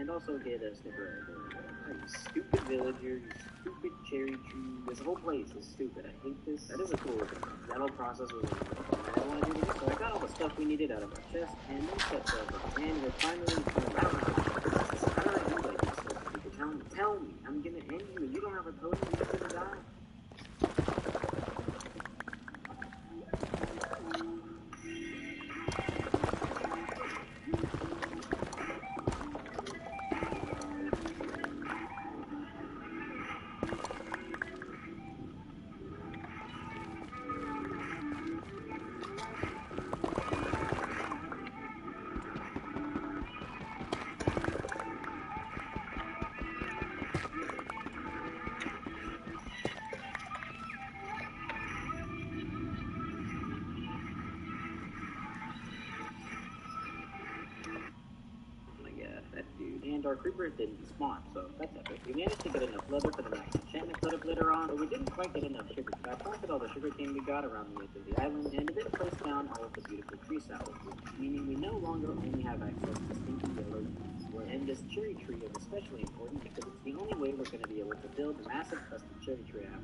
and also get a snipper. You stupid villager, you stupid cherry tree. This whole place is stupid. I hate this. That is a cool looking one. That whole process was amazing. I want to do it again. So I got all the stuff we needed out of our chest, and then set up, and we're finally coming out. How do I do like this stuff? Tell me. I'm gonna end you, and you don't have a totem. You're gonna die. And our creepers didn't spawn, so that's epic. We managed to get enough leather for the next enchantment setup later on, but we didn't quite get enough sugar. So I planted all the sugar cane we got around the edge of the island, and then placed down all of the beautiful tree salads, meaning we no longer only have access to stinky yellow leaves. And this cherry tree is especially important because it's the only way we're going to be able to build a massive custom cherry tree app.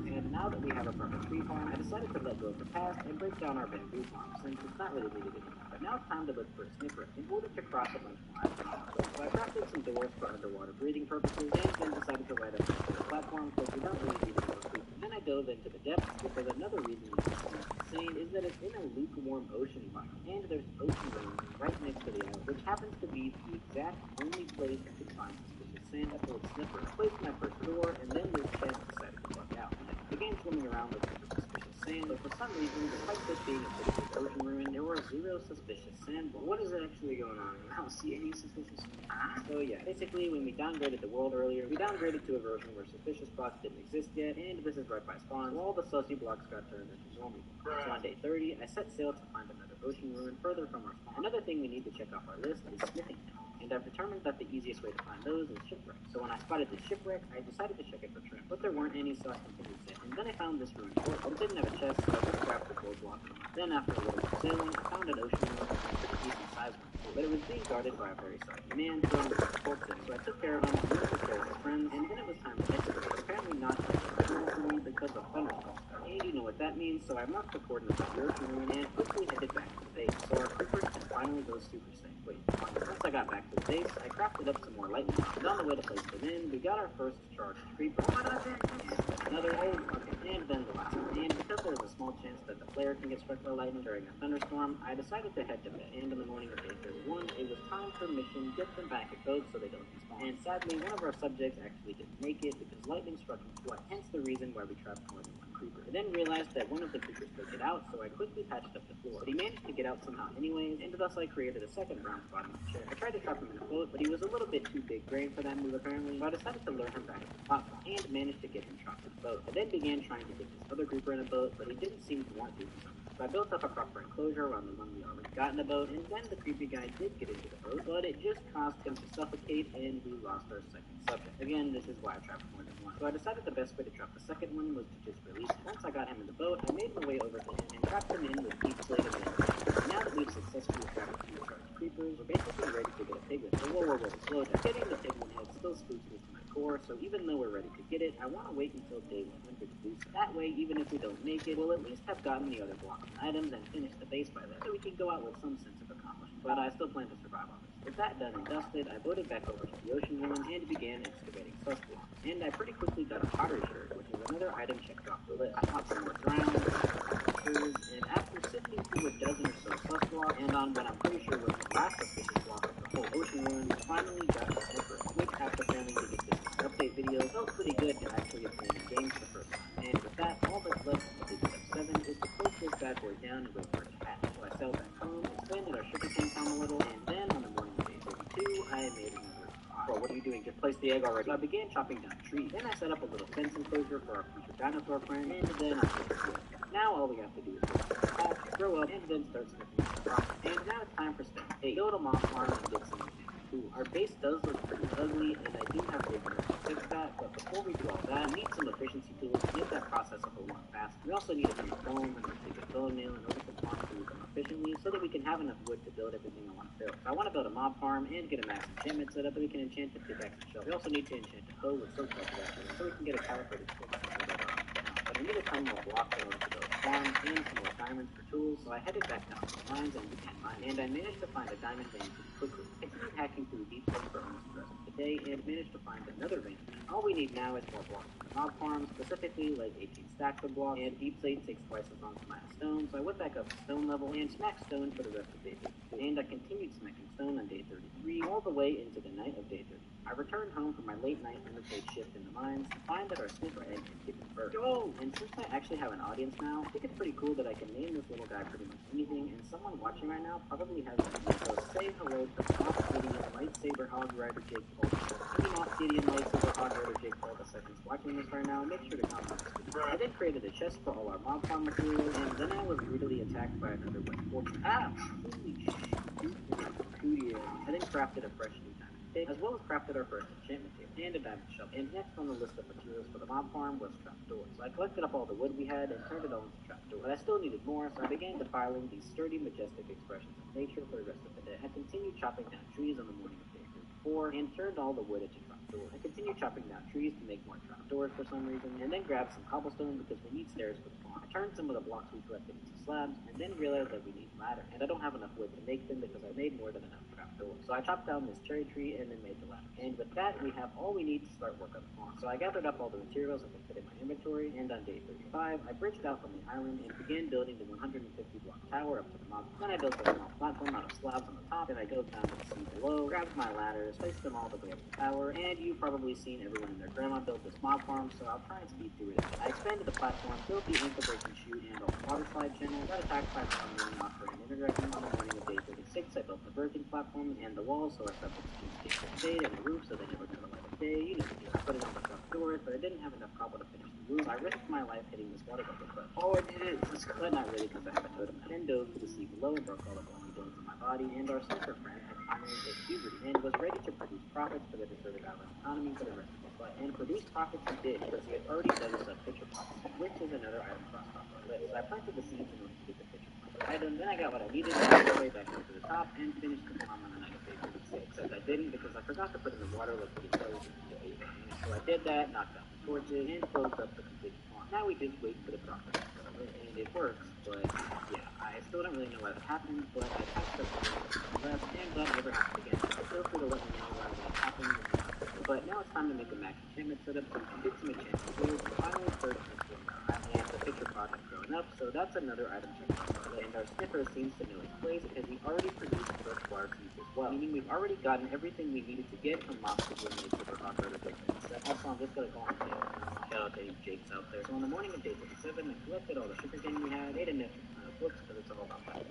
And now that we have a proper tree farm, I decided to let go of the past and break down our bamboo farm, since it's not really needed anymore. But now it's time to look for a snipper in order to cross a bunch more items. So I crafted some doors for underwater breathing purposes, and then decided to light up the platform because we don't really need it for food. And then I dove into the depths because another reason it's insane is that it's in a lukewarm ocean biome, and there's ocean ruins right next to the island, which happens to be the exact only place I could find suspicious sand at the snipper. I placed my first door, and then this chest decided to bug out. I began swimming around looking for suspicious sand, but for some reason, despite this being a pretty big ocean ruin, there were zero suspicious sand. But what is actually going on? I don't see any suspicious sand. So yeah, basically when we downgraded the world earlier, we downgraded to a version where suspicious spots didn't exist yet, and this is right by spawn, so all the sussy blocks got turned into normal blocks. So on day 30, I set sail to find another ocean ruin further from our spawn. Another thing we need to check off our list is smithing tools, and I've determined that the easiest way to find those is shipwreck. So when I spotted this shipwreck, I decided to check it for traps, but there weren't any, so I continued sailing. And then I found this ruin fort, but it didn't have a chest, so I just grabbed the gold block. Then after a little more sailing, I found an ocean ruin with a pretty decent sized one, but it was being guarded by a very sorry man throwing the forks in, so I took care of him, and took care of his friends, and then it was time to excavate. Apparently not for me because of thunderstorms. And you know what that means, so I marked the coordinates of the ocean ruin and quickly headed back to the base, so our creepers can finally go super safe. Wait, once I got back to the base, I crafted up some more lightning rods, and on the way to place them in, we got our first charged creeper, another old one, and then the last one. And because there was a small chance that the player can get struck by lightning during a thunderstorm, I decided to head to bed. And in the morning of day 31, it was time for mission, get them back at code so they don't respawn. And sadly, one of our subjects actually didn't make it because lightning struck him twice, hence the reason why we trapped more than one creeper. I then realized that one of the creepers could get out, so I quickly patched up the floor. But he managed to get out somehow anyways, and thus I created a second brown spot in the chair. I tried to trap him in a boat, but he was a little bit too big brain for that move apparently, so I decided to lure him back to the platform, and managed to get him trapped in the boat. I then began trying to get this other creeper in a boat, but he didn't seem to want to. So I built up a proper enclosure around the one we already got in the boat, and then the creepy guy did get into the boat, but it just caused him to suffocate, and we lost our second subject. Again, this is why I trapped more than one. So I decided the best way to trap the second one was to just release him. Once I got him in the boat, I made my way over to him and trapped him in with deep slate of energy. Now that we've successfully trapped two charged creepers, we're basically ready to get a piglin. So whoa, slow down. Getting the piglin head still spooks me to my core, so even though we're ready to get it, I want to wait until day 100 to do so. That way, even if we don't make it, we'll at least have gotten the other block and items and finished the base by then, so we can go out with some sense of accomplishment. But I still plan to survive on this. With that done and dusted, I boated back over to the ocean ruin and began excavating sus blocks. And I pretty quickly got a pottery shirt, which is another item checked off the list. I caught some more drowns, and after sifting through a dozen or so sus blocks, and on what I'm pretty sure was the last suspicious block of the whole ocean ruin, we finally got the snipper, which after failing to get this update video, felt pretty good to actually have been in games the first time. And with that, all that's left to do step 7 is to place this bad boy down and go for a hatch. So I sailed back home, expanded our sugarcane farm a little, and then on the morning of day 32, I made another pie. Bro, what are you doing? Just place the egg already. So I began chopping down trees. Then I set up a little fence enclosure for our future dinosaur friend, and then I placed the egg. Now all we have to do is hatch, grow up, and then start sniffing out the crop. And now it's time for step 8. Go to Moss Farm and get some tools. Our base does look pretty ugly, and I do have big room to fix that, but before we do all that, we need some efficiency tools to make that process a whole lot faster. We also need a ton of foam and a big bone nail in order for farms to move them efficiently, so that we can have enough wood to build everything I want to build. I want to build a mob farm and get a max enchantment set up that we can enchant the pickaxe and shovel. We also need to enchant a hoe with silk actually, so we can get a calibrated stick. But I need a ton more blocks in order to build a farm and some more diamonds for tools, so I headed back down to the mines and began mining. And I managed to find a diamond vein pretty quickly. I continued hacking through the deep vein for almost the rest of the day and managed to find another vein. All we need now is more blocks for the mob farm, specifically like 18 stacks of blocks, and deep slate takes twice as long to mine as stone, so I went back up to stone level and smacked stone for the rest of day 32. And I continued smacking stone on day 33 all the way into the night of day 30. I returned home from my late night unpaid shift in the mines to find that our sniffer egg had given birth. Go! And since I actually have an audience now, I think it's pretty cool that I can name this little guy pretty much anything, and someone watching right now probably has an idea. So say hello to Moth Gideon Lightsaber Hog Rider Jake Paul. Any Moth Gideon Lightsaber Hog Rider Jake Paul II watching this right now, make sure to comment this video. I then created a chest for all our mob farm materials, and then I was brutally attacked by another West Fortune. Ah! Holy shit. I then crafted a fresh new diamond, as well as crafted our first enchantment table and a diamond shovel. And next on the list of materials for the mob farm was trapdoors. So I collected up all the wood we had and turned it all into trapdoors. But I still needed more, so I began defiling these sturdy, majestic expressions of nature for the rest of the day. I continued chopping down trees on the morning of day 34 and turned all the wood into trapdoors. I continued chopping down trees to make more trapdoors for some reason, and then grabbed some cobblestone because we need stairs for the farm. I turned some of the blocks we collected into slabs, and then realized that we need ladder, and I don't have enough wood to make them because I made more than enough trapdoors. So I chopped down this cherry tree and then made the ladder. And with that, we have all we need to start work on the farm. So I gathered up all the materials I could fit in my inventory, and on day 35, I branched out from the island and began building the 150 block tower up to the mob. Then I built a small platform out of slabs on the top, and I dove down to the sea below, grabbed my ladders, placed them all the way up the tower, and you've probably seen everyone and their grandma build this mob farm, so I'll try and speed through it. I expanded the platform, built the ankle breaking chute and all the water slide channels, got attacked by some marine offer and interacting on the morning of day 36. I built the birthing platforms and the walls so our subjects can escape the shade and the roof so they never got a light of day. You know the deal. I put it on the front doors, but I didn't have enough cobble to finish the roof. I risked my life hitting this water bubble cliff. Oh, I did it! But not really because I have a totem. I then dove to the sea below and broke all the bony bones in my body, and our sniffer friend had finally hit puberty and was ready to produce profits for the deserted island economy for the rest of his life. And produce profits he did because he had already done his pitcher pots, which is another item crossed off our list. So I planted the seeds in order to get the pitcher pot item. Then I got what I needed, all the way back up to the top, and finished the farm on the night of day 36. Except I didn't because I forgot to put in the water like the intelligent day. So I did that, knocked out the torches, and closed up the complete farm. Now we just wait for the profit to go, and it works, but yeah, I still don't really know why that happened, but I patched up the left, and that never happened again. So feel free to let me know why that happened. But now it's time to make a max enchantment setup so we can get some enchantment tools and finally start transforming our item. And the pitcher pot has grown up, so that's another item check off our list. And our sniffer seems to know its place because we already produced fresh water seeds as well, meaning we've already gotten everything we needed to get from Mox to Blue Nature for Hot Rider Jake. Also, I'm just gonna go on shout out to any Jakes out there. So on the morning of day 37, I collected all the sugarcane we had, made a net books because it's all about that.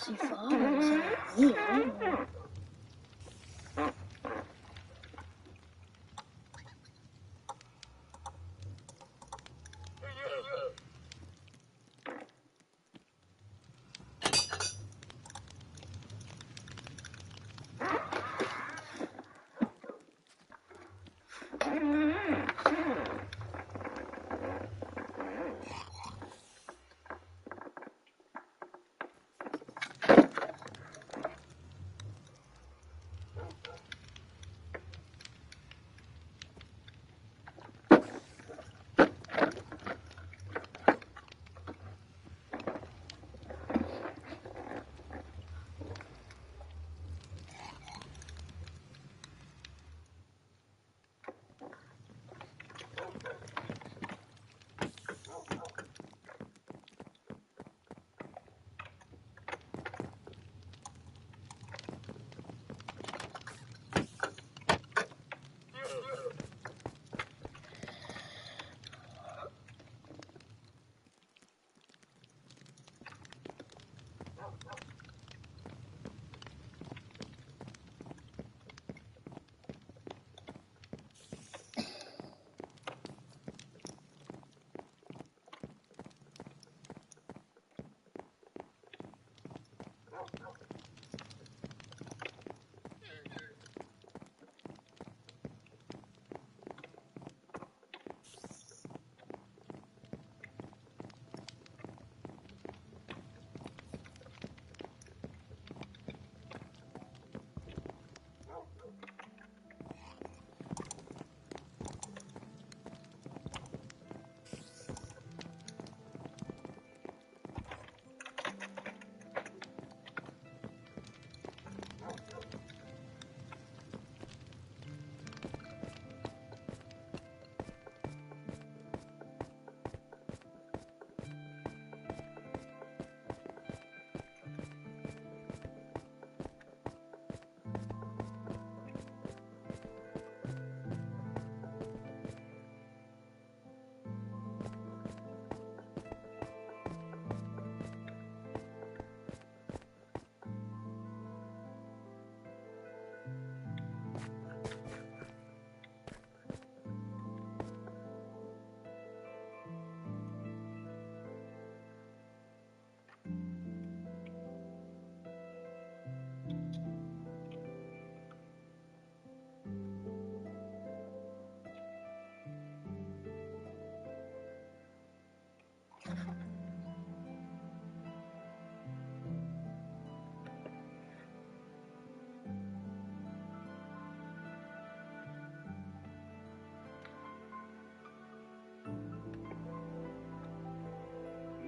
She follows me.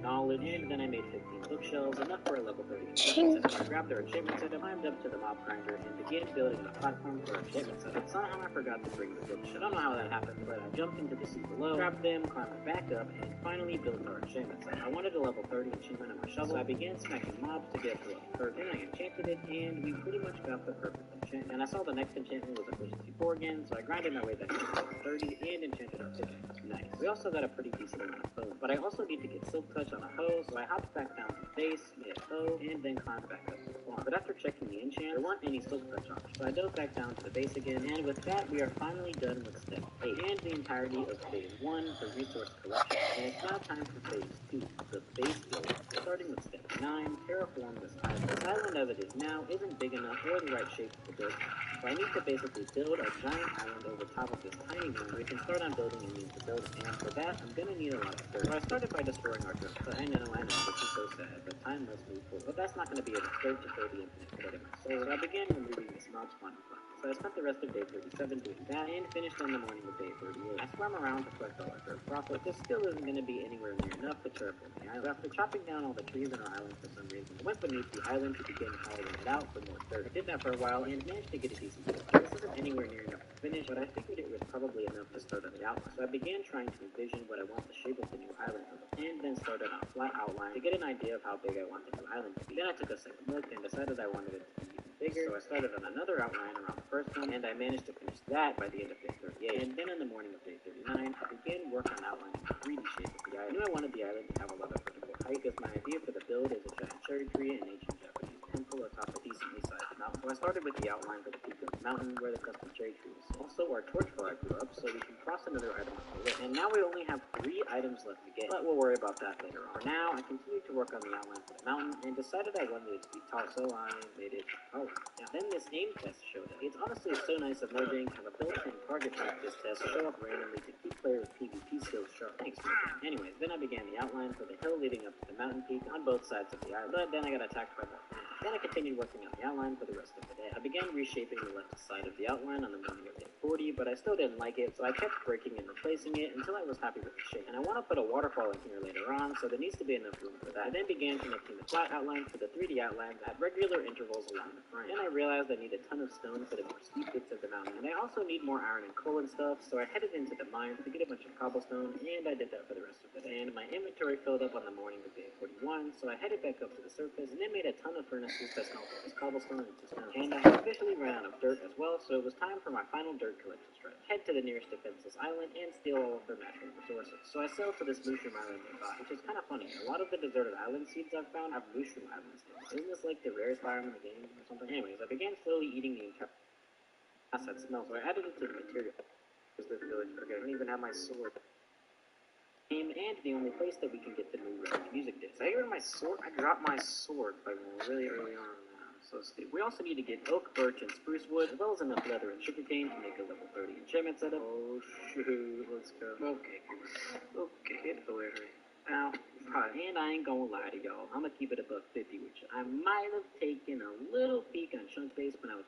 Knowledge, and then I made 15 bookshelves, enough for a level 30 Ching. setup. I grabbed our achievement setup, climbed up to the mob grinder, and began building a platform for our achievement setup. Somehow I forgot to bring the bookshelf. I don't know how that happened, but I jumped into the sea below, grabbed them, climbed back up, and finally built our achievement setup. I wanted a level 30 enchantment on my shovel, so I began smacking mobs to get to level 30. Then I enchanted it, and we pretty much got the perfect enchantment. And I saw the next enchantment was efficiency 4 again, so I grinded my way back to level 30 and enchanted our ticket. Nice. We also got a pretty decent amount of foam, but I also need to get silk touch on a hoe, so I hopped back down to the base, made a hoe, and then climbed back up to the farm. But after checking the enchant, there weren't any silk touch on it, so I dove back down to the base again, and with that, we are finally done with step 8, and the entirety of phase 1, the resource collection. And it's now time for phase 2, the base build. Starting with step 9, terraform this island. This island as it is now isn't big enough or the right shape to build, so I need to basically build a giant island over top of this tiny one so we can start on building and means to build it. And for that, I'm gonna need a lot of dirt. So I started by destroying our dirt. But I know, this is so sad, but time must move forward. But that's not gonna be enough dirt to fill the infinite void in my soul. So I began removing this mob spawning farm. So I spent the rest of day 37 doing that, and finished in the morning of day 38. I swam around to collect all our dirt proper, but this still isn't gonna be anywhere near enough to terraform the island. So after chopping down all the trees in our island for some reason, I went beneath the island to begin hollowing it out for more dirt. I did that for a while, and managed to get a decent build. This isn't anywhere near enough to finish, but I figured it was probably enough to start on the outline. So I began trying to envision what I want the shape of the new island to look, and then started on a flat outline to get an idea of how big I want the new island to be. Then I took a second look and decided I wanted it to be even bigger, so I started on another outline around the first one, and I managed to finish that by the end of day 38. And then in the morning of day 39, I began work on outlining the 3D shape of the island. I knew I wanted the island to have a lot of vertical height, because my idea for the build is a giant cherry tree in ancient Japanese temple atop a decently sized mountain. So I started with the outline for the peak of the mountain where the custom cherry tree was. Also, our torch fire grew up, so we can cross another item on the list. And now we only have 3 items left to get, but we'll worry about that later on. For now, I continued to work on the outline for the mountain and decided I wanted it to be tall, so I made it taller. Now, then this aim test showed up. It's honestly so nice of Mojang to have a built-in target practice test show up randomly to keep players' PvP skills sharp. Thanks, Mojang. Anyways, then I began the outline for the hill leading up to the mountain peak on both sides of the island, but then I got attacked by more plants. Then I continued working on the outline for the rest of the day. I began reshaping the left side of the outline on the morning of day 40, but I still didn't like it, so I kept breaking and replacing it until I was happy with the shape. And I want to put a waterfall in here later on, so there needs to be enough room for that. I then began connecting the flat outline to the 3D outline at regular intervals along the frame. Then I realized I need a ton of stone for the more steep bits of the mountain, and I also need more iron and coal and stuff, so I headed into the mine to get a bunch of cobblestone, and I did that for the rest of the day. And my inventory filled up on the morning of day 41, so I headed back up to the surface, and then made a ton of furnaces that smelted this cobblestone into stone. And I had officially ran out of dirt as well, so it was time for my final dirt collection stretch. Head to the nearest defenseless island and steal all of their natural resources. So I sailed to this mushroom island nearby, which is kind of funny. A lot of the deserted island seeds I've found have mushroom islands names. Isn't this like the rarest biome in the game or something? Anyways, I began slowly eating the entire that smell, so I added it to the material. This village, okay, I don't even have my sword. And the only place that we can get the new music disc. I got my sword. I dropped my sword by really early on. So stupid. We also need to get oak, birch, and spruce wood, as well as enough leather and sugarcane to make a level 30 enchantment setup. Oh shoot, let's go. Okay, get away. Now, and I ain't gonna lie to y'all, I'm gonna keep it above 50, which I might have taken a little peek on Chunk Base when I was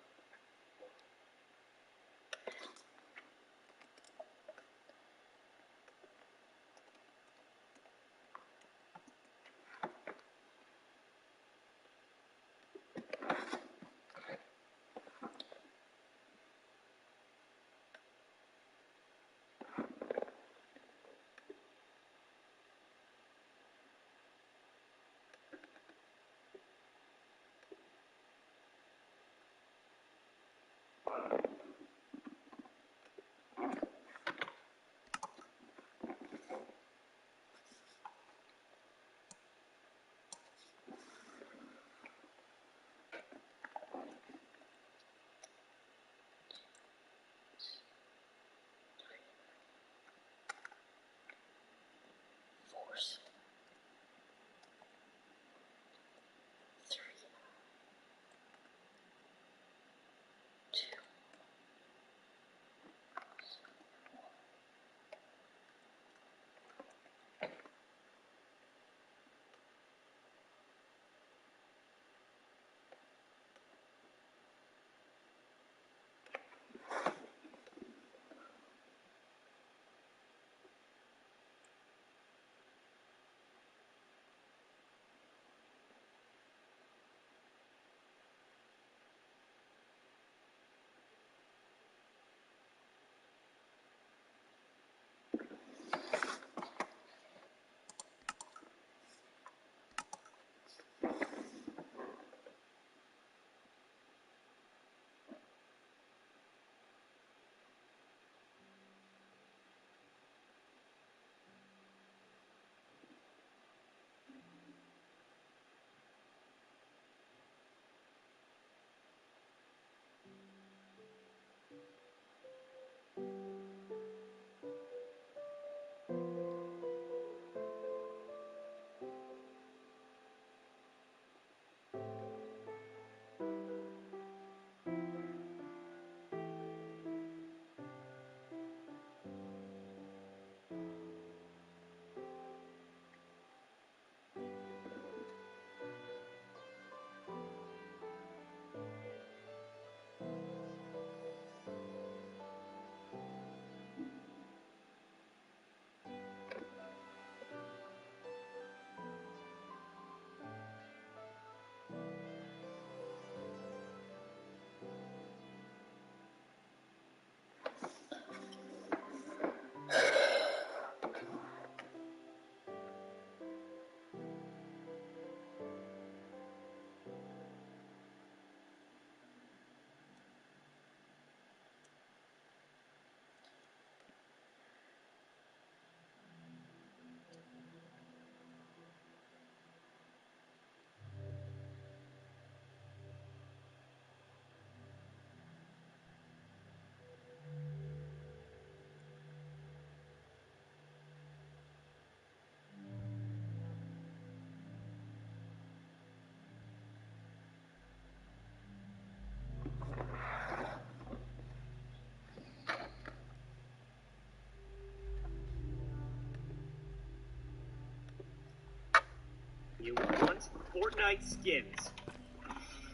Fortnite skins.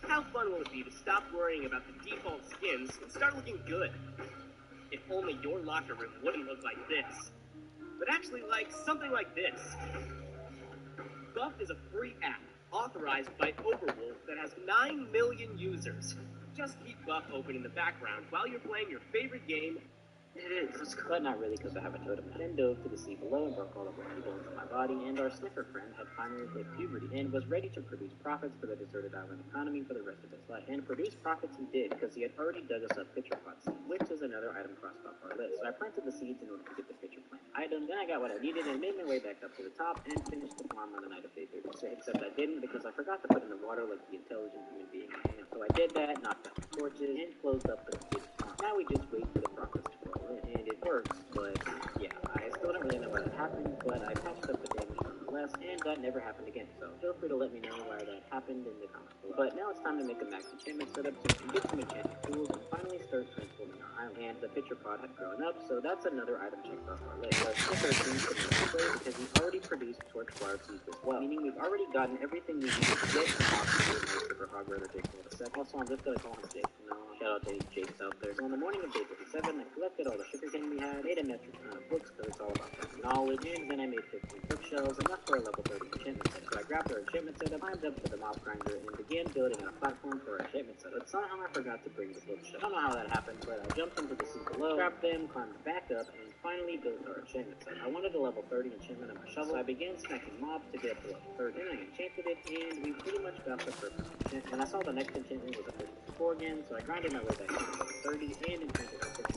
How fun will it be to stop worrying about the default skins and start looking good? If only your locker room wouldn't look like this, but actually like something like this. Buff is a free app authorized by Overwolf that has 9 million users. Just keep Buff open in the background while you're playing your favorite game. It is, but not really because I have a totem. I then dove to the sea below and broke all the blood bones in my body, and our sniffer friend had finally hit puberty and was ready to produce profits for the deserted island economy for the rest of his life. And produce profits he did, because he had already dug us up pitcher pot seeds, which is another item crossed off our list. So I planted the seeds in order to get the pitcher plant item, then I got what I needed and made my way back up to the top and finished the farm on the night of day 36. Except I didn't, because I forgot to put in the water like the intelligent human being I am. So I did that, knocked out the torches, and closed up the completed farm. Now we just wait for the profits to roll in, and it works, but yeah, I still don't really know why that happened, but I patched up the damage nonetheless, and that never happened again, so feel free to let me know why that happened in the comments below. But now it's time to make a max enchantment setup so we can get some enchanted tools and finally start transforming our island. And the pitcher pod had grown up, so that's another item checked off our list. Our sniffer seems to be in place because we already produced torch flower seeds as well, meaning we've already gotten everything we need to get off the super hog brother Jake for a sec. Also, I'm just gonna call him Jake. No, shout out to any Jakes out there. So on the morning of day 37, I collected all the sugarcane we had, made a metric ton of books because it's all about knowledge, and then I made 15 bookshelves, enough for a level 30 enchantment setup. So I grabbed our enchantment setup, climbed up to the mob grinder, and began building a platform for our enchantment setup. But somehow I forgot to bring the bookshelf. I don't know how that happened, but I jumped into the sea below, grabbed them, climbed back up, and finally built our enchantment setup. I wanted a level 30 enchantment on my shovel, so I began smacking mobs to get up to level 30. Then I enchanted it, and we pretty much got the perfect enchantment. And I saw the next enchantment was a 54 again, so I grinded my way back to level 30 and enchanted our 50.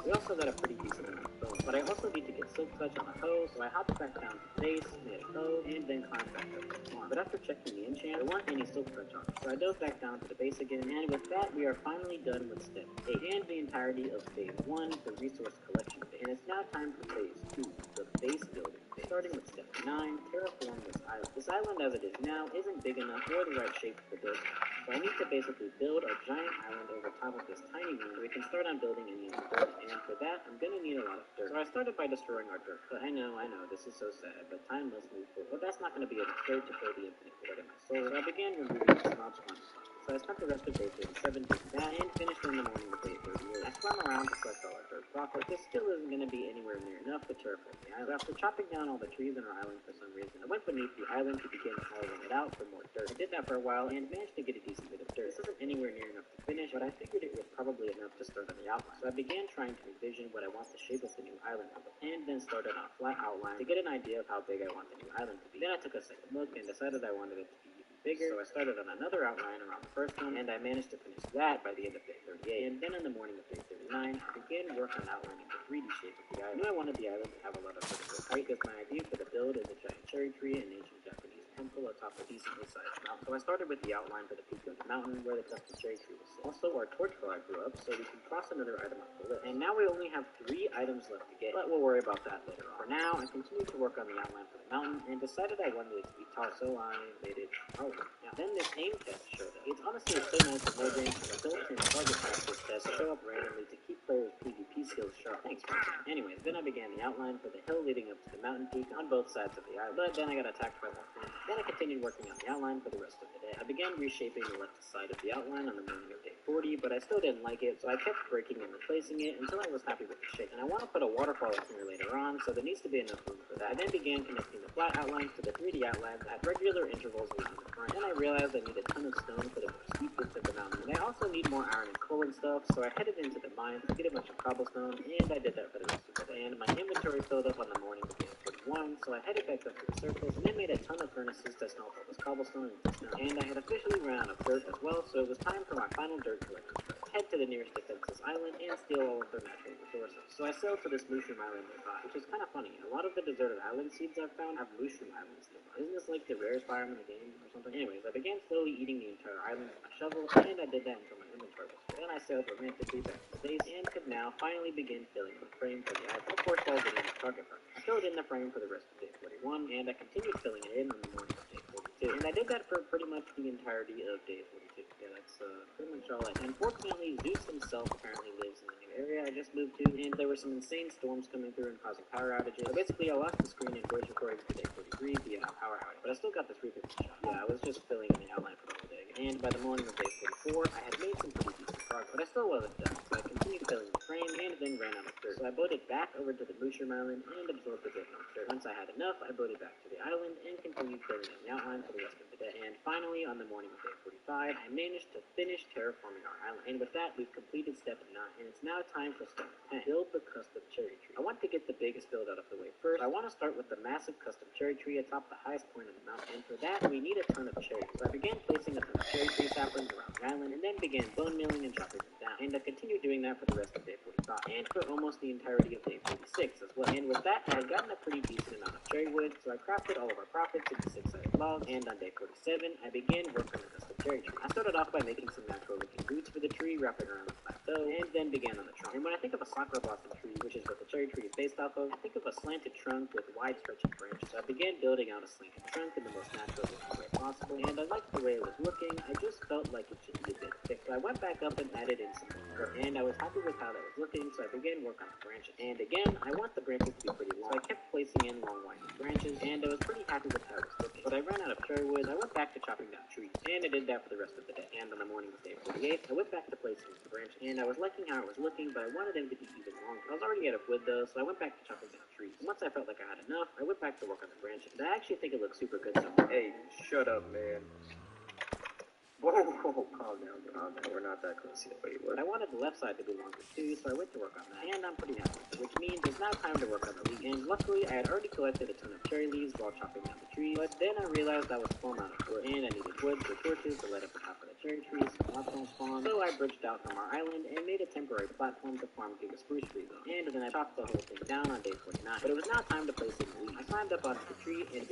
We also got a pretty decent amount of bone, but I also need to get silk touch on a hoe, so I hopped back down to the base, made a hoe, and then climbed back up to the farm. But after checking the enchant, there weren't any silk touch on it, so I dove back down to the base again, and with that, we are finally done with step 8, and the entirety of phase 1, the resource collection phase. And it's now time for phase 2, the base building phase. Starting with step 9, terraform this island. This island as it is now isn't big enough or the right shape for building, so I need to basically build a giant island over top of this tiny one so we can start on building any other building. And for that, I'm gonna need a lot of dirt. So I started by destroying our dirt. But I know, this is so sad, but time must move forward. But that's not gonna be enough dirt to fill the infinite void in my soul. So I began removing the mob spawn. So I spent the rest of day 37 doing that and finished in the morning of day 38. I swam around to collect all our dirt profit. This still isn't gonna be anywhere near enough to terraform the island. So after chopping down all the trees on our island for some reason, I went beneath the island to begin hollowing it out for more dirt. I did that for a while and managed to get a decent bit of dirt. This isn't anywhere near enough to finish, but I figured it was probably enough to start on the outline. So I began trying to envision what I want the shape of the new island to be, and then started on a flat outline to get an idea of how big I want the new island to be. Then I took a second look and decided I wanted it to be bigger, so I started on another outline around the first one, and I managed to finish that by the end of day 38. And then in the morning of day 39, I began work on outlining the 3D shape of the island. I knew I wanted the island to have a lot of vertical height, because my idea for the build is a giant cherry tree and ancient Japanese temple atop a decently sized mountain. So I started with the outline for the peak of the mountain where the tufted cherry tree was. Also, our torch flower grew up, so we can cross another item off the list. And now we only have 3 items left to get, but we'll worry about that later on. For now, I continued to work on the outline for the mountain, and decided I wanted it to be tall, so I made it taller. Now, then this aim test showed up. It's honestly so nice that Mojang has a built-in target practice test show up randomly to keep players' PvP skills sharp. Thanks, Mojang. Anyways, then I began the outline for the hill leading up to the mountain peak on both sides of the island, but then I got attacked by more things. Then I continued working on the outline for the rest of the day. I began reshaping the left side of the outline on the morning of day 40, but I still didn't like it, so I kept breaking and replacing it until I was happy with the shape. And I want to put a waterfall in here later on, so there needs to be enough room for that. I then began connecting the flat outlines to the 3D outlines at regular intervals along the front. Then I realized I need a ton of stone for the more steep bits of the mountain, and I also need more iron and coal and stuff, so I headed into the mines to get a bunch of cobblestone, and I did that for the rest of the day. And my inventory filled up on the morning of day 41, so I headed back up to the surface, and then made a ton of furnaces to smelt all this cobblestone into stone. And I had officially run out of dirt as well, so it was time for my final dirt collection strike. Head to the nearest defenseless island and steal all of their natural resources. So I sailed to this mushroom island nearby, which is kind of funny. A lot of the deserted island seeds I've found have mushroom islands nearby. Isn't this like the rarest biome in the game or something? Anyways, I began slowly eating the entire island with my shovel, and I did that until my inventory was full. Then I sailed romantically back to the base and could now finally begin filling in the frame for the island. Of course, while getting the target practice. I filled in the frame for the rest of day 41, and I continued filling it in on the morning of day 42. And I did that for pretty much the entirety of day 42. Yeah, that's pretty much all I did. Unfortunately, Zeus himself apparently lives in the new area I just moved to, and there were some insane storms coming through and causing power outages. So basically, I lost the screen and voice recordings for day 43 via a power outage, but I still got the 350 shot. Yeah, I was just filling in the outline for the whole day, and by the morning of day 44, I had made some pretty decent progress, but I still wasn't done, so I continued filling the frame and then ran out of dirt. So I boated back over to the Mushroom Island and absorbed a bit more dirt. Once I had enough, I boated back to the island and continued filling in the outline for the rest of the day. And finally, on the morning of day 45, I managed to finish terraforming our island. And with that, we've completed step 9, and it's now time for step 10. Build the custom cherry tree. I want to get the biggest build out of the way first. I want to start with the massive custom cherry tree atop the highest point of the mountain, and for that, we need a ton of cherries. So I began placing a ton of cherry tree saplings around the island, and then began bone milling and chopping them down. And I continued doing that for the rest of day 45, and for almost the entirety of day 46 as well. And with that, I had gotten a pretty decent amount of cherry wood, so I crafted all of our profits into 6-sided logs, and on day 47, I began work on the custom cherry tree. I started off by making some natural looking roots for the tree wrapping around the plateau, and then began on the trunk. And when I think of a sakura blossom tree, which is what the cherry tree is based off of, I think of a slanted trunk with wide stretching branches. So I began building out a slanted trunk in the most natural looking way possible, and I liked the way it was looking. I just felt like it should be a bit thick. So I went back up and added in some more, and I was happy with how that was looking, so I began work on the branches. And again, I want the branches to be pretty long, so I kept placing in long winding branches, and I was pretty happy with how it was looking. But I ran out of cherry wood, so I went back to chopping down trees, and I did that for the rest of the day. And on the morning of day 48, I went back to placing the branches, and I was liking how it was looking, but I wanted them to be even longer. I was already out of wood though, so I went back to chopping down trees. And once I felt like I had enough, I went back to work on the branches. And I actually think it looks super good so far. Hey, shut up, man. Whoa, calm down. We're not that close yet, but you But I wanted the left side to be longer too, so I went to work on that, and I'm pretty happy with it, which means it's now time to work on the leaves. And luckily, I had already collected a ton of cherry leaves while chopping down the trees, but then I realized I was plumb out of wood, and I needed wood for torches to light up the top of the cherry trees so mobs don't spawn. So I bridged out from our island and made a temporary platform to farm Giga Spruce trees on. And then I chopped the whole thing down on day 49. But it was now time to place in the leaves. I climbed up onto the tree and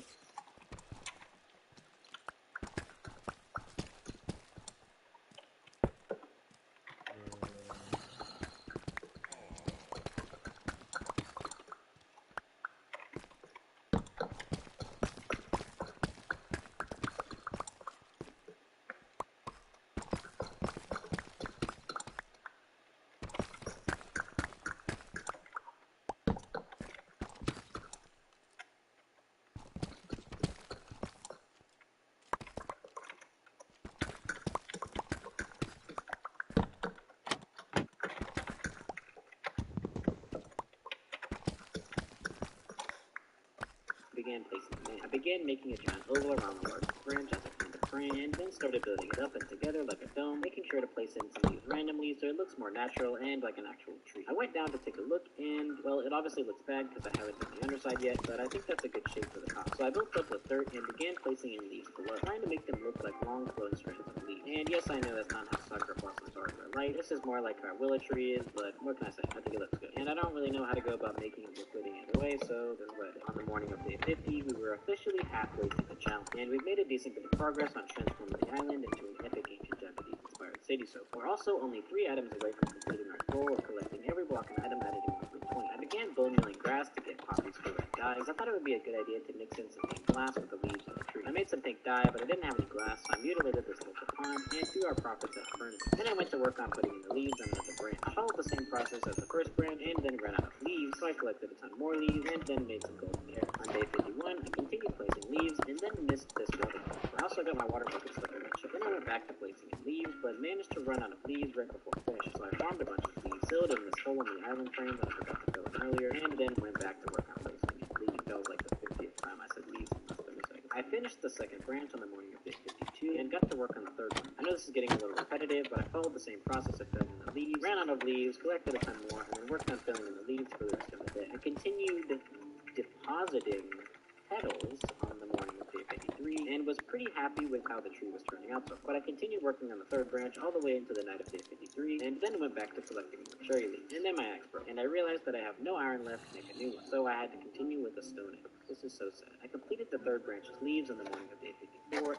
I began making a giant oval around the largest branch as a kind of frame, and then started building it up and together like a dome, making sure to place in some of these randomly so it looks more natural and like an actual tree. I went down to take a look, and, well, it obviously looks bad because I haven't done the underside yet, but I think that's a good shape for the top. So I built up the dirt and began placing in leaves below, trying to make them look like long flowing strands of leaves. And yes, I know that's not how sakura blossoms are in real life. This is more like how a willow tree is, but what can I say? I think it looks good. And I don't really know how to go about making it look good any other way, so this is what I did. On the morning of day 50, we were officially halfway through the challenge, and we've made a decent bit of progress on transforming the island into an epic ancient Japanese-inspired city so far. We're also only 3 items away from completing our goal of collecting every block and item added in monthly 20. I began bone milling grass to get poppies for red dye, because I thought it would be a good idea to mix in some pink glass with the leaves of the tree. I made some pink dye, but I didn't have any glass, so I mutilated this local pond and threw our profits at a furnace. Then I went to work on putting in the leaves on another branch. I followed the same process as the first branch, and then ran out of leaves, so I collected a ton more leaves, and then made some golden hair. On day 51, I continued placing leaves, and then missed this water bucket. I also got my water bucket stuck in my chip. Then I went back to placing in leaves, but managed to run out of leaves right before I finished, so I farmed a bunch of leaves, filled in this hole in the island frame that I forgot to fill in earlier, and then went back to work on placing in leaves. That was like the 50th time I said leaves in less than a second. I finished the second branch on the morning of day 52, and got to work on the third one. I know this is getting a little repetitive, but I followed the same process of filling in the leaves, ran out of leaves, collected a ton more, and then worked on filling in the leaves for the rest of the day. I continued depositing petals on the morning of day 53, and was pretty happy with how the tree was turning out so far. But I continued working on the third branch all the way into the night of day 53, and then went back to collecting more cherry leaves. And then my axe broke, and I realized that I have no iron left to make a new one, so I had to continue with a stone axe. This is so sad. I completed the third branch's leaves on the morning of day 54,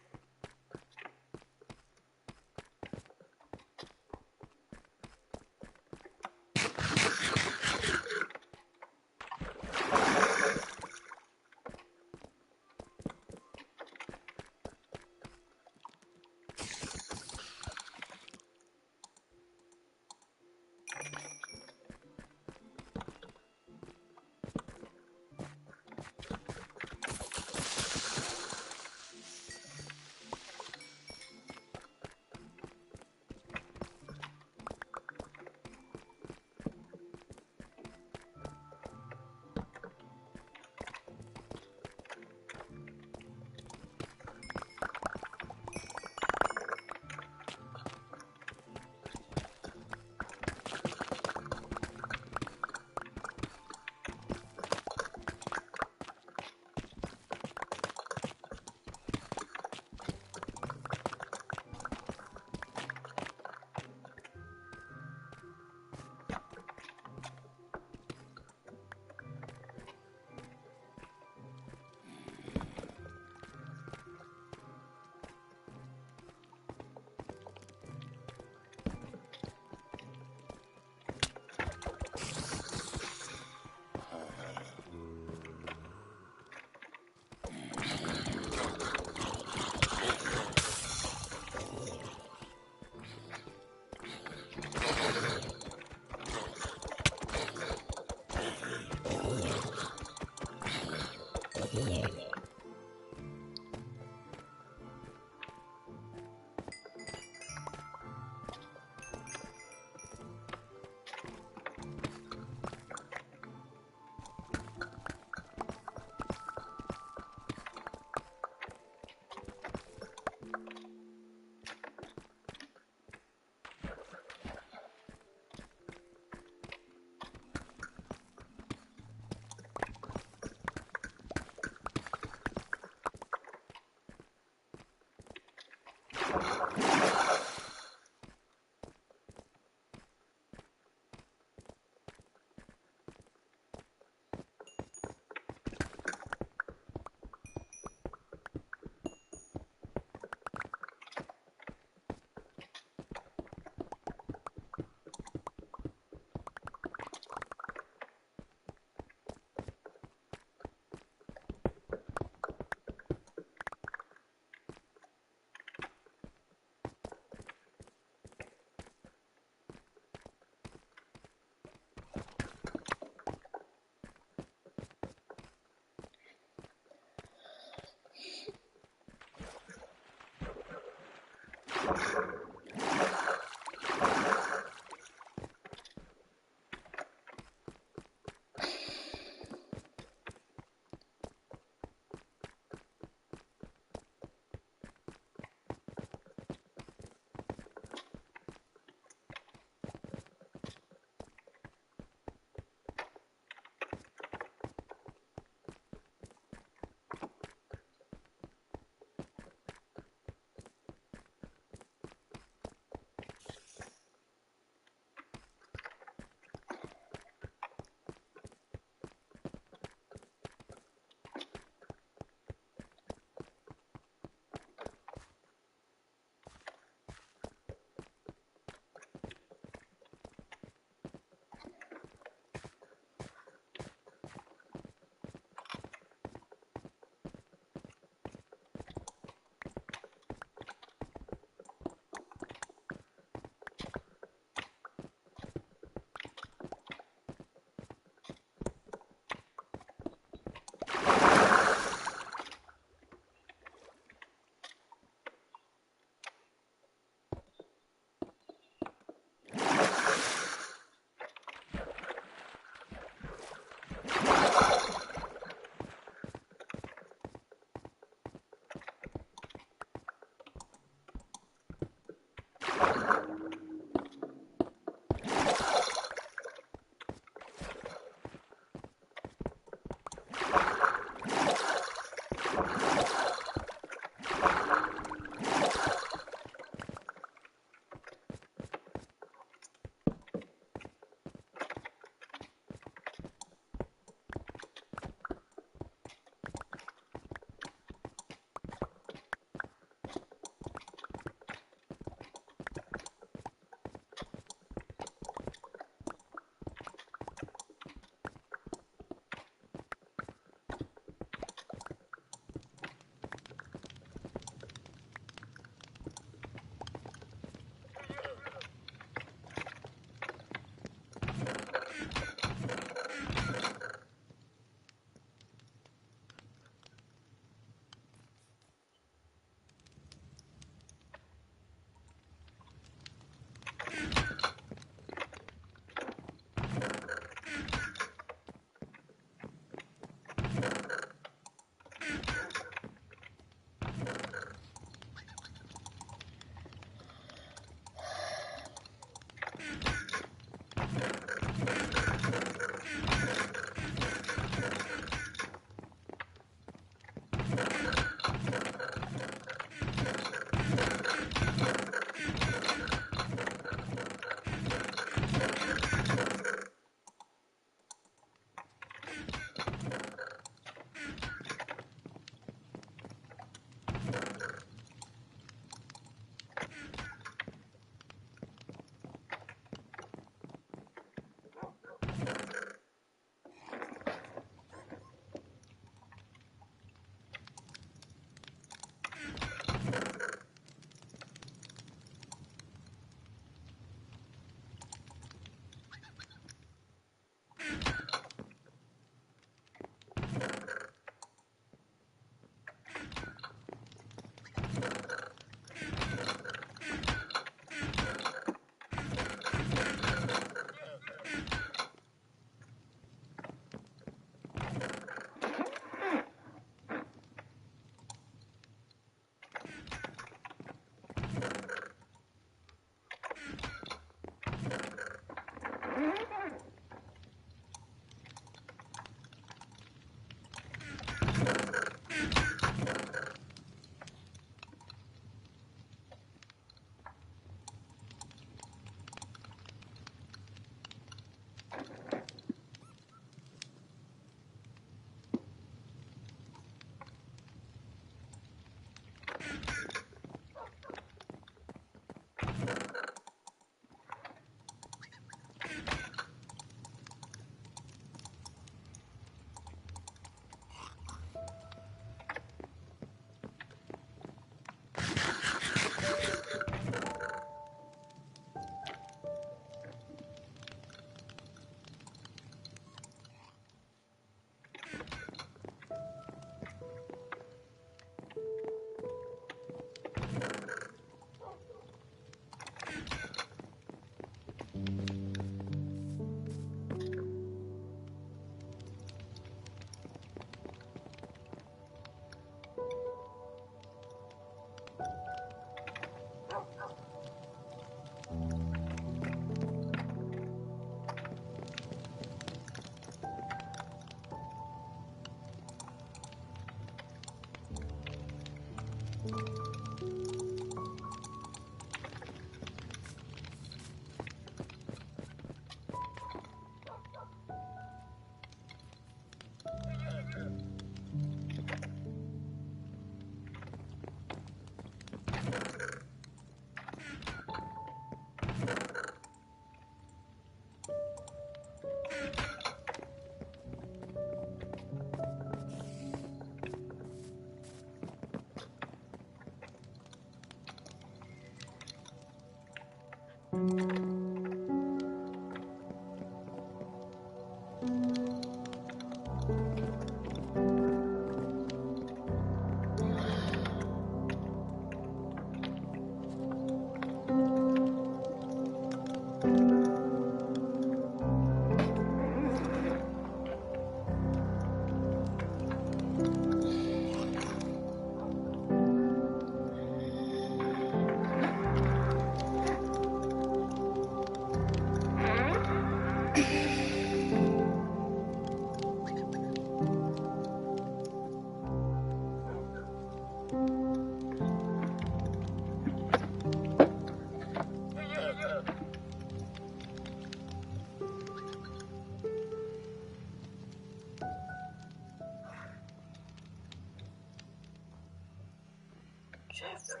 Jeffrey.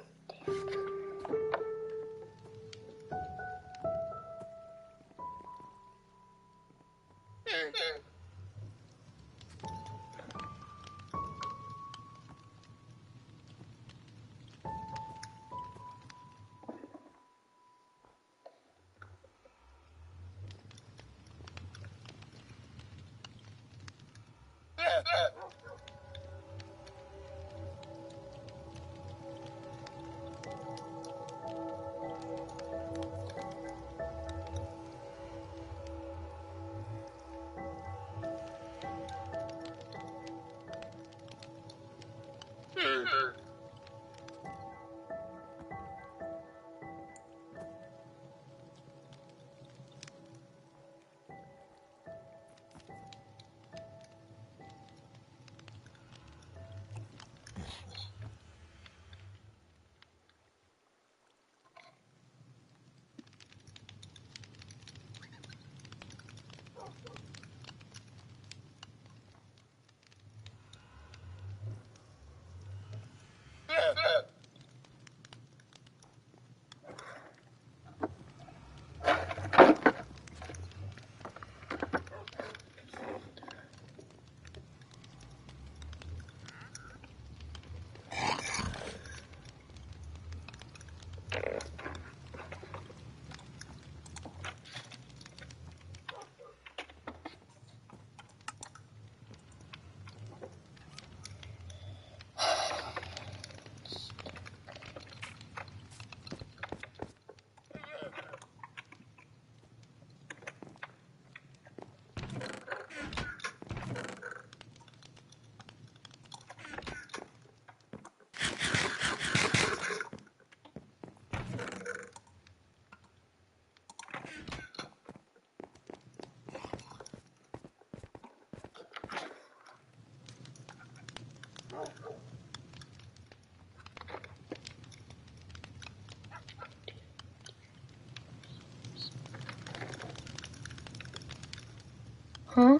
Huh?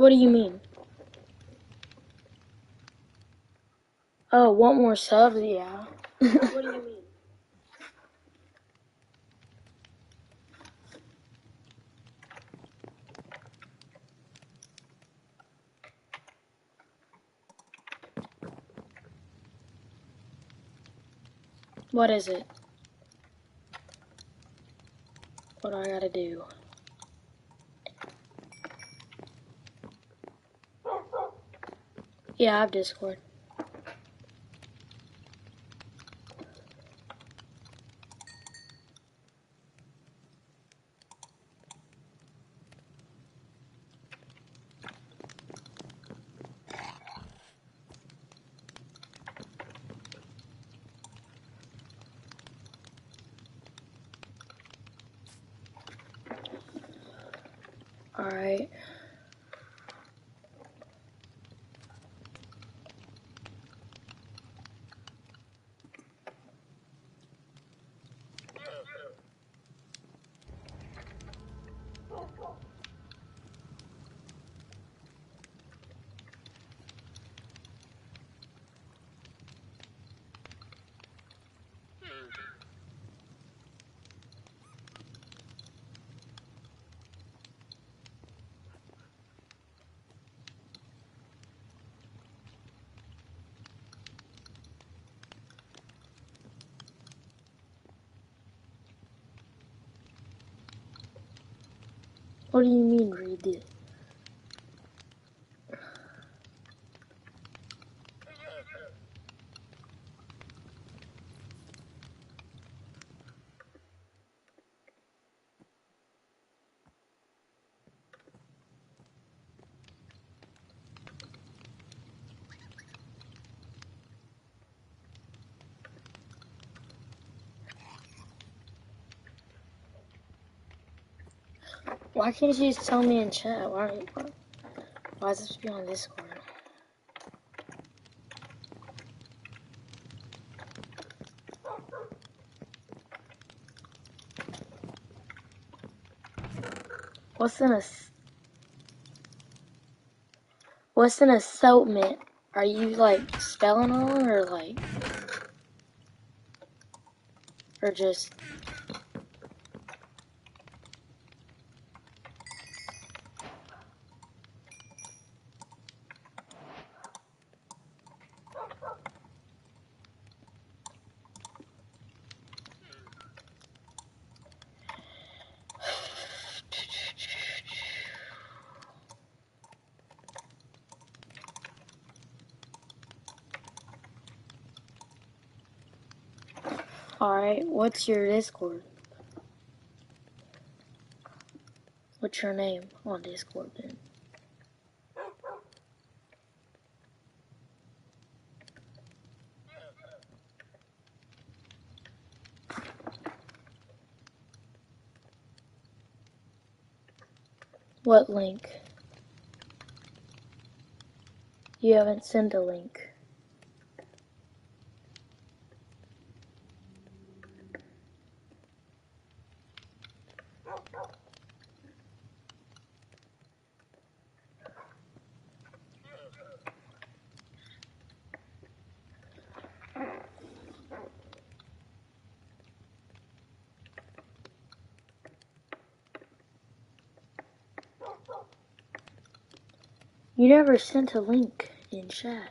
What do you mean? Oh, want more subs? Yeah. What do you mean? What is it? What do I gotta do? Yeah, I have Discord. Alright. What do you mean read it? Why can't you just tell me in chat? Why does this be on Discord? What's an assaultment? Are you like spelling on or like or just alright, what's your Discord? What's your name on Discord then? What link? You haven't sent a link. You never sent a link in chat.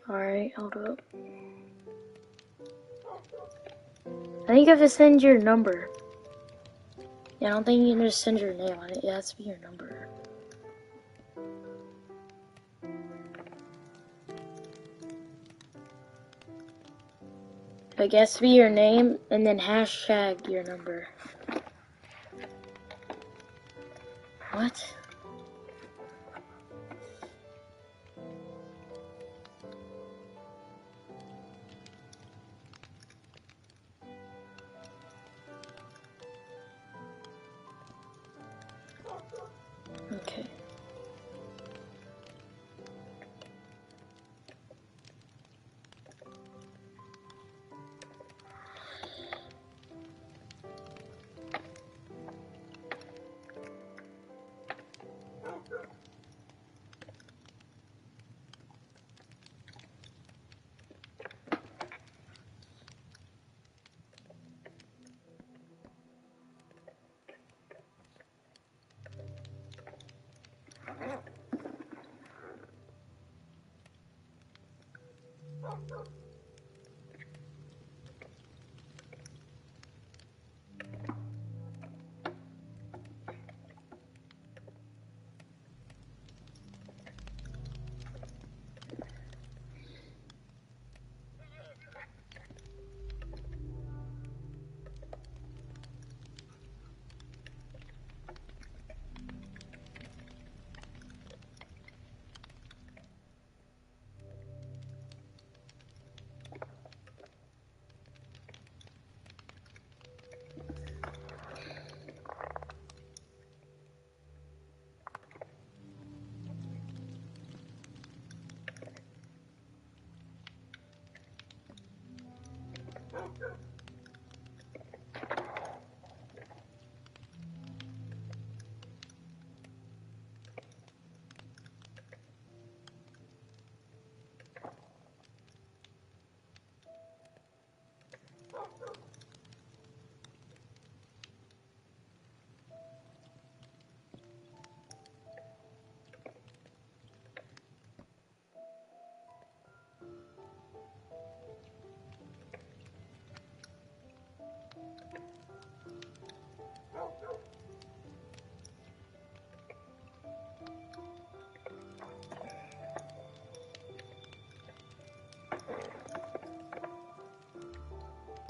Alright, hold up. I think you have to send your number. Yeah, I don't think you can just send your name on it. It has to be your number. It has to be your name and then hashtag your number. What?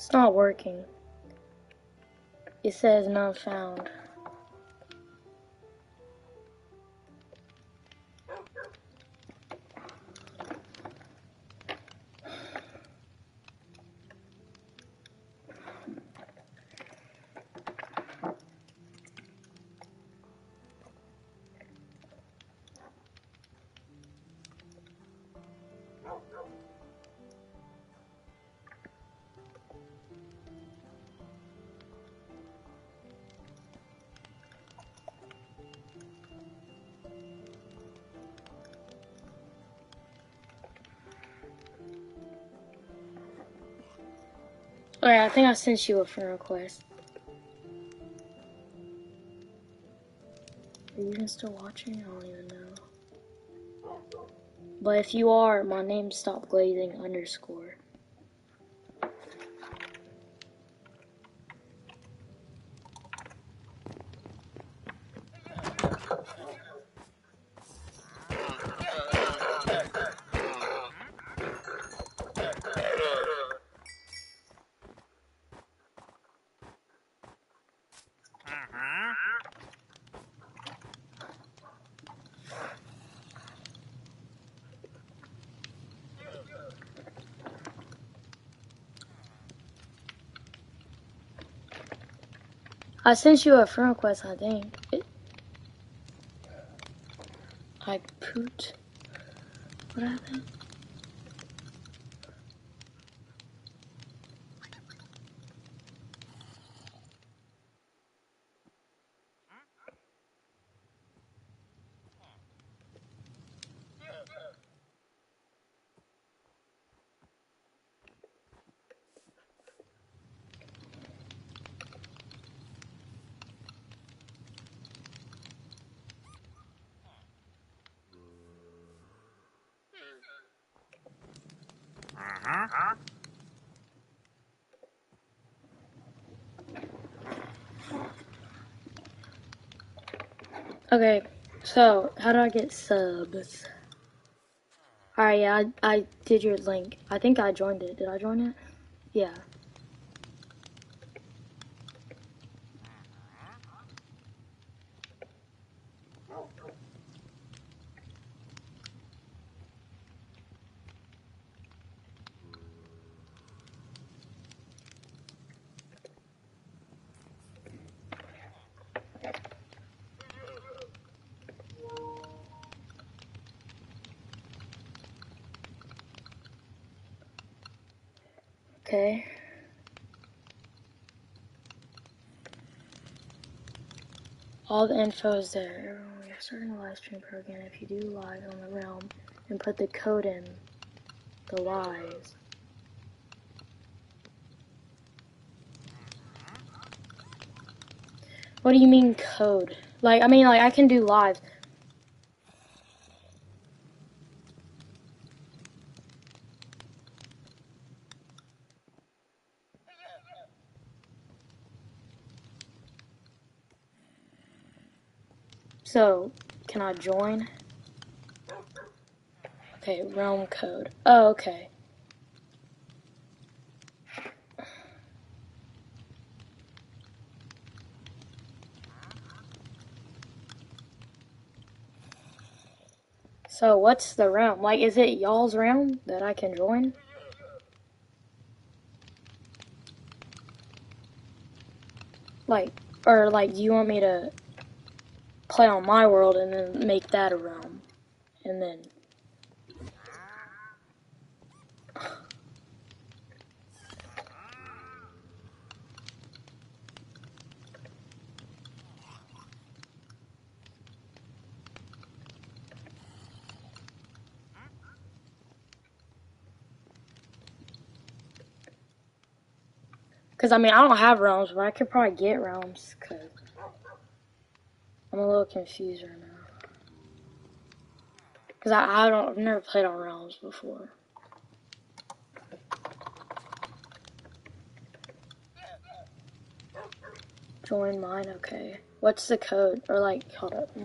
It's not working. It says not found. Alright, I think I sent you a friend request. Are you even still watching? I don't even know. But if you are, my name's Stop Glazing _ I sent you a friend request, I think. I pooped. What happened? Okay, so how do I get subs? Alright, yeah, I did your link. I think I joined it. Did I join it? Yeah. Okay. All the info is there. We are starting a live stream program. If you do live on the realm and put the code in the lives. What do you mean code? Like, I mean, like, I can do live. So, can I join? Okay, realm code. Oh, okay. So, what's the realm? Like, is it y'all's realm that I can join? Like, or like, do you want me to play on my world and then make that a realm? And then... Because, I mean, I don't have realms, but I could probably get realms, because I'm a little confused right now. Because I've never played on realms before. Join mine, okay. What's the code? Or like, hold up.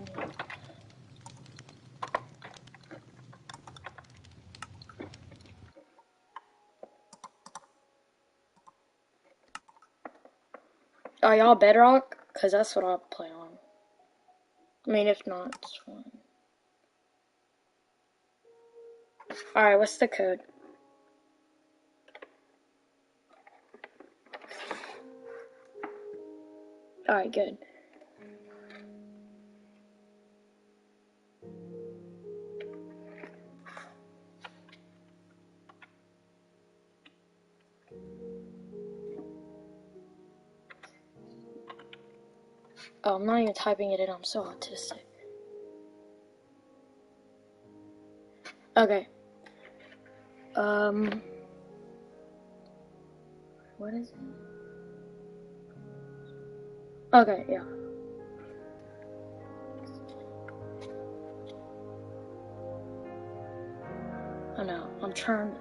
Are y'all Bedrock? Because that's what I'll play on. I mean, if not, it's fine. Alright, what's the code? Alright, good. Oh, I'm not even typing it in. I'm so autistic. Okay. What is it? Okay, yeah. I know. I'm trying.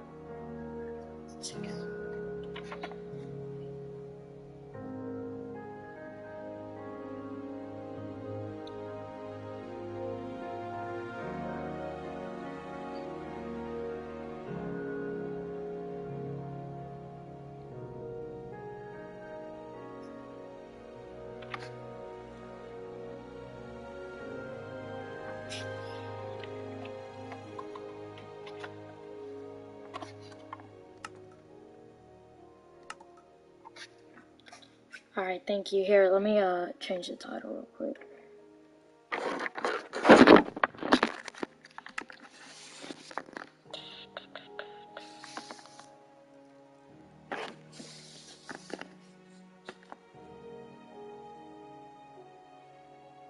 Alright, thank you. Here, let me change the title real quick.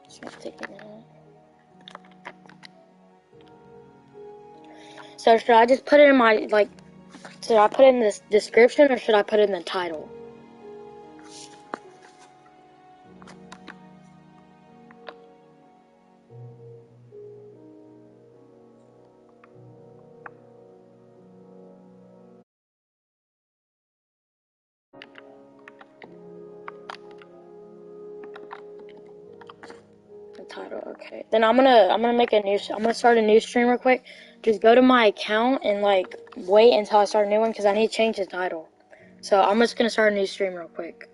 It's gonna take a minute. So should I just put it in my, like, should I put it in this description or should I put it in the title? The title, okay. Then I'm gonna make a new, I'm gonna start a new stream real quick. Just go to my account and like wait until I start a new one because I need to change the title. So I'm just gonna start a new stream real quick.